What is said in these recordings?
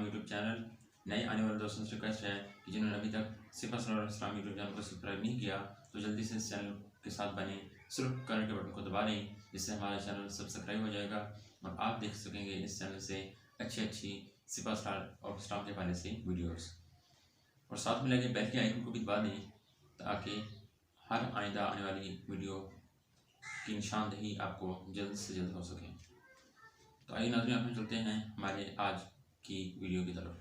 YouTube channel. नए आने वाले दोस्तों से रिक्वेस्ट है कि जिन्होंने अभी तक सिपा सलार इस्लाम यूट्यूब चैनल को सब्सक्राइब नहीं किया तो जल्दी से इस चैनल के साथ बने, सिर्फ करंट के बटन को दबा लें, जिससे हमारा चैनल सब्सक्राइब हो जाएगा और आप देख सकेंगे इस चैनल से अच्छी सिपा सलार और इस्लाम के हवाले से वीडियोज़। और साथ में लगे बेल के आइकन को भी दबा दें ताकि हर आइंदा आने वाली वीडियो की निशानदेही आपको जल्द से जल्द हो सके। तो आइए नाज़रीन, आप चलते हैं हमारे आज की वीडियो की तरफ।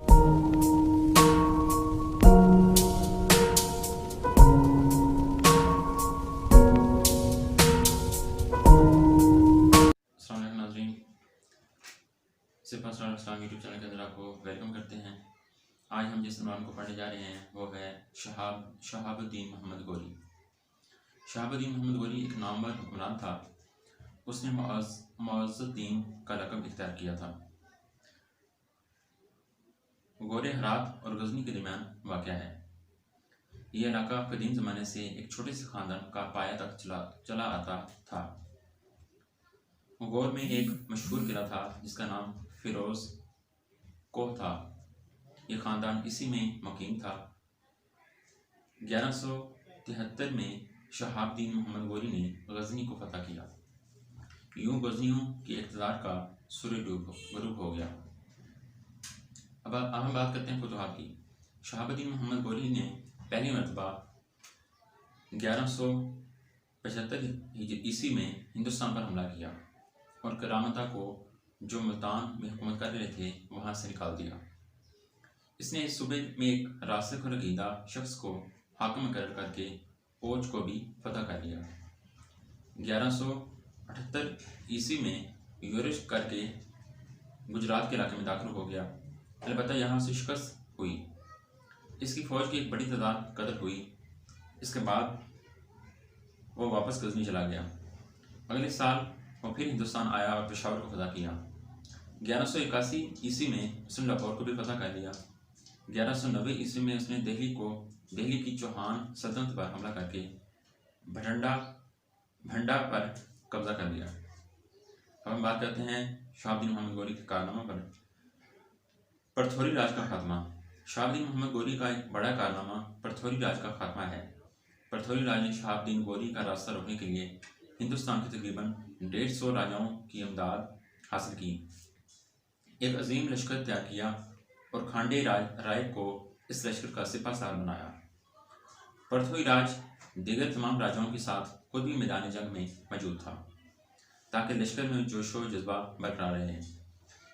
अस्सलाम वालेकुम नाज़रीन, सिपा सलार इस्लाम यूट्यूब चैनल के अंदर आपको वेलकम करते हैं। आज हम जिस इमाम को पढ़ने जा रहे हैं वो है शहाबुद्दीन मोहम्मद गोरी। शहाबुद्दीन मोहम्मद गोरी एक नामवर हुक्मरान था। उसने मुअज़्ज़ुद्दीन का लक़ब इख्तियार किया था। गोरे हरात और गजनी के दरमियान वाक़या है। यह इलाका कदीम ज़माने से एक छोटे से ख़ानदान का पाया तक चला आता था। गौर में एक मशहूर किला था जिसका नाम फिरोज़ कोह था। यह ख़ानदान इसी में मुक़ीम था। 1173 में शहाबुद्दीन मोहम्मद गोरी ने गजनी को फतह किया। यूं गजनियों के इक़्तिदार का सूर्य ग़ुरूब हो गया। अब हम बात करते हैं फतूहात की। शहाबुद्दीन मोहम्मद गोरी ने पहली मरतबा 1175 ईस्वी में हिंदुस्तान पर हमला किया और करामता को, जो मुल्तान में हुकूमत कर रहे थे, वहाँ से निकाल दिया। इसने इस सूबे में एक रासिख़ और अक़ीदा शख्स को हाकिम मुकर्रर करके ओज को भी फतह कर लिया। 1178 ईस्वी में यूरिश करके गुजरात के इलाके में दाखिल हो गया। अलबत्ता यहाँ से शिकस्त हुई। इसकी फ़ौज की एक बड़ी तादाद कत्ल हुई। इसके बाद वो वापस गजनी चला गया। अगले साल वो फिर हिंदुस्तान आया और पेशावर को फतह किया। 1181 ईस्वी में उसने लाहौर को भी फतह कर लिया। 1190 ईस्वी में उसने दिल्ली की चौहान सल्तनत पर हमला करके भंडा पर कब्जा कर लिया। अब हम बात करते हैं शहाबुद्दीन मोहम्मद गोरी के कारनामा पर। परथौरी राज का खात्मा। शहाबुद्दीन मोहम्मद गोरी का एक बड़ा कारनामा परथौरी राज का खात्मा है। परथौरी राज ने शहाबुद्दीन गोरी का रास्ता रोकने के लिए हिंदुस्तान के तकरीबन 150 राजाओं की इमदाद हासिल की, एक अजीम लश्कर तैयार किया और खांडे राय को इस लश्कर का सिपहसालार बनाया। परथौरी राज दीगर तमाम राजाओं के साथ खुद भी मैदान जंग में मौजूद था ताकि लश्कर में जोशो जज्बा बरकरार रहे।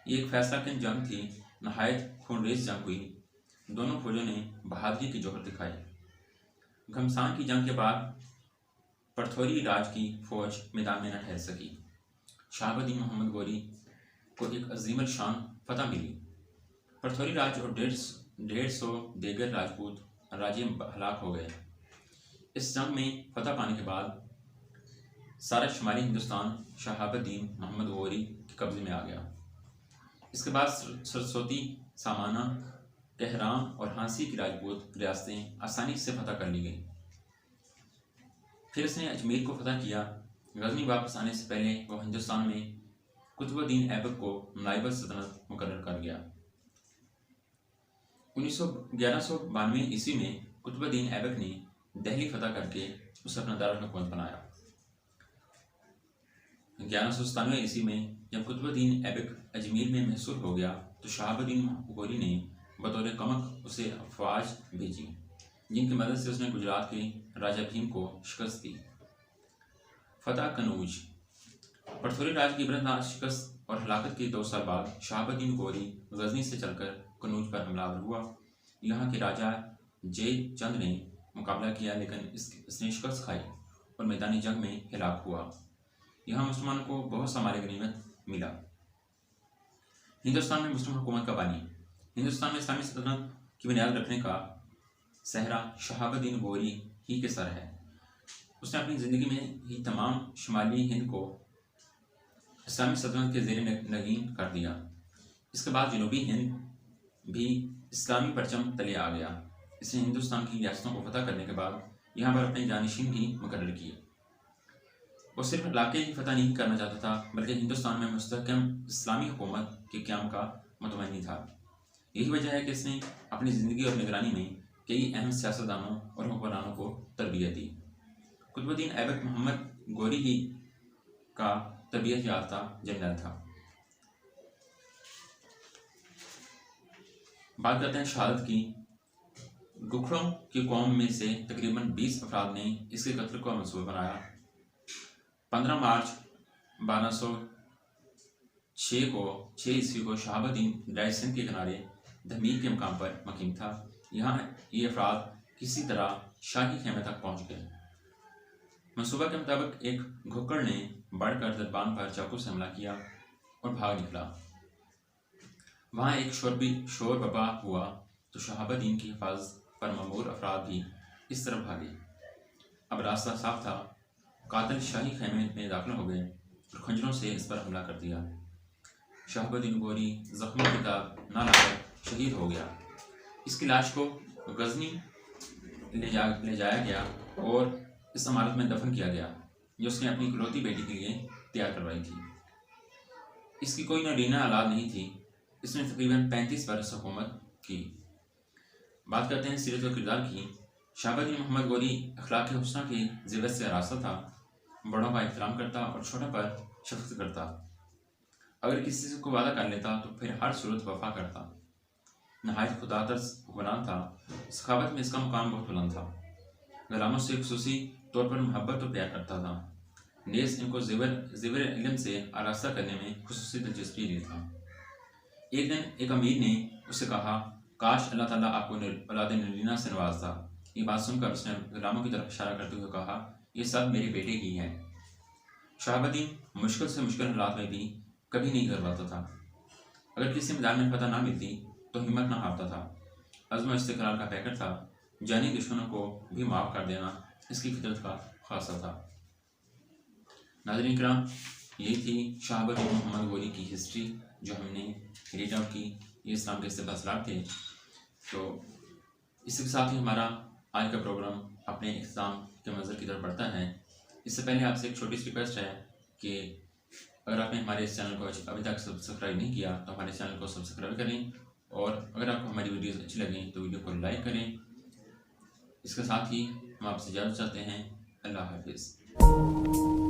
ये एक फैसलाकुन जंग थी। नहायत खूनरेज़ जंग हुई। दोनों फौजों ने बहादुरी के जौहर दिखाए। घमसान की जंग के बाद परथौरी राज की फौज मैदान में न ठहर सकी। शहाबुद्दीन मोहम्मद गोरी को एक अजीम शान फतह मिली। परथौरी राज और 150 दीगर राजपूत राजे हलाक हो गए। इस जंग में फतह पाने के बाद सारा शुमाली हिंदुस्तान शहाबुद्दीन मोहम्मद गोरी के कब्जे में आ गया। इसके बाद सरस्वती, सामाना, कहराम और हांसी की राजपूत रियासतें आसानी से फतह कर ली गईं। फिर इसने अजमेर को फतह किया। गजनी वापस आने से पहले वो हिंदुस्तान में कुतुबुद्दीन ऐबक को नायब सल्तनत मुकर्रर कर गया। 1192 ईस्वी में कुतुबुद्दीन ऐबक ने दिल्ली फतह करके उसे अपना दारुल हुकूमत बनाया। 1197 ईस्वी में जब कुतुबुद्दीन ऐबक अजमेर में महसूर हो गया तो शहाबुद्दीन गोरी ने बतौर कमक उसे अफवाज भेजी, जिनकी मदद से उसने गुजरात के राजा भीम को शिकस्त दी। फतह कनूज। परथौरी राज की इबरतनाक शिकस्त और हलाकत के 2 साल बाद शहाबुद्दीन गोरी गजनी से चलकर कनूज पर हमलावर हुआ। यहाँ के राजा जे चंद ने मुकाबला किया, लेकिन इसने शिकस्त खाई और मैदानी जंग में हलाक हुआ। यहाँ मुसलमानों को बहुत सा माल गनीमत मिला। हिंदुस्तान में मुस्लिम हुकूमत का बानी। हिंदुस्तान में इस्लामी सल्तनत की बुनियाद रखने का सहरा शहाबुद्दीन गोरी ही के सर है। उसने अपनी ज़िंदगी में ही तमाम शुमाली हिंद को इस्लामी सल्तनत के ज़ेर नगीन कर दिया। इसके बाद जनूबी हिंद भी इस्लामी परचम तले आ गया। इसने हिंदुस्तान की रियासतों को फतह करने के बाद यहाँ पर अपने जानशीन भी मुकर्रर किए। वो सिर्फ इलाके ही फतह नहीं करना चाहता था बल्कि हिंदुस्तान में मुस्तहकम इस्लामी हुकूमत के क़याम का मुतमन्नी था। यही वजह है कि इसने अपनी ज़िंदगी और निगरानी में कई अहम सियासतदानों और हुक्मरानों को तरबियत दी। कुतुबुद्दीन ऐबक मोहम्मद गोरी ही का तरबियत याफ्ता जनरल था। बात करते हैं शहादत की। गुखड़ों की कौम में से तकरीबन 20 अफराद ने इसके कत्ल को मंसूबा बनाया। 15 मार्च 1206 ईस्वी को शहाबुद्दीन दरिया सिंध के किनारे धमीर के मुकाम पर मकीम था। यहाँ ये अफराद किसी तरह शाही खेमे तक पहुँच गए। मंसूबा के मुताबिक एक घुक्कड़ ने बढ़कर दरबान पर चाकू से हमला किया और भाग निकला। वहाँ एक शोर बपा हुआ तो शहाबुद्दीन की हिफाजत पर ममूर अफराद भी इस तरफ भागे। अब रास्ता साफ था। कातिल शाही खेमे में दाखिल हो गए और खंजरों से इस पर हमला कर दिया। शहाबुद्दीन गोरी जख्मों की दाग न लाकर शहीद हो गया। इसकी लाश को गजनी ले जाया गया और इस इमारत में दफन किया गया जो उसने अपनी इकलौती बेटी के लिए तैयार करवाई थी। इसकी कोई नरीना औलाद नहीं थी। इसने तकरीबन 35 बरस हुकूमत की। बात करते हैं सीरत और किरदार की। शहाबुद्दीन मोहम्मद गोरी अखलाक हुस्ना की ज़िवत से रास्ता था। बड़ों का एहतराम करता और छोटों पर शफकत करता। अगर किसी से को वादा कर लेता तो फिर हर सूरत वफा करता। नहायत खुदातर्स हुक्मरान था। सखावत में इसका मुकाम बहुत बुलंद था। गुलामों से खुसूसी तौर पर मोहब्बत और प्यार करता था। नेज़ इनको ज़ेवर इल्म से आरास्ता करने में खुसूसी दिलचस्पी ली था। एक दिन एक अमीर ने उससे कहा, काश अल्लाह ताला आपको औलाद नरीना से नवाजता। ये बात सुनकर उसने गुलामों की तरफ इशारा करते हुए कहा, ये सब मेरे बेटे की है। शहाबुद्दीन मुश्किल से मुश्किल हालात में भी कभी नहीं घबराता था। अगर किसी मैदान में फतह ना मिलती तो हिम्मत ना हारता था। अज़्म इस्तिक़लाल का पैकर था। जानी दुश्मनों को भी माफ़ कर देना इसकी फितरत का खासा था। नाज़रीन किराम, ये थी शहाबुद्दीन मोहम्मद गोरी की हिस्ट्री जो हमने रीड आउट की। ये इस्लाम के इस्तेबासरात थे। तो इसके साथ ही हमारा आज का प्रोग्राम अपने इख्तिताम के मंज़र की तरफ बढ़ता है। इससे पहले आपसे एक छोटी सी रिक्वेस्ट है कि अगर आपने हमारे इस चैनल को अभी तक सब्सक्राइब नहीं किया तो हमारे चैनल को सब्सक्राइब करें और अगर आपको हमारी वीडियोज़ अच्छी लगें तो वीडियो को लाइक करें। इसके साथ ही हम आपसे इजाज़त चाहते हैं। अल्लाह हाफिज़।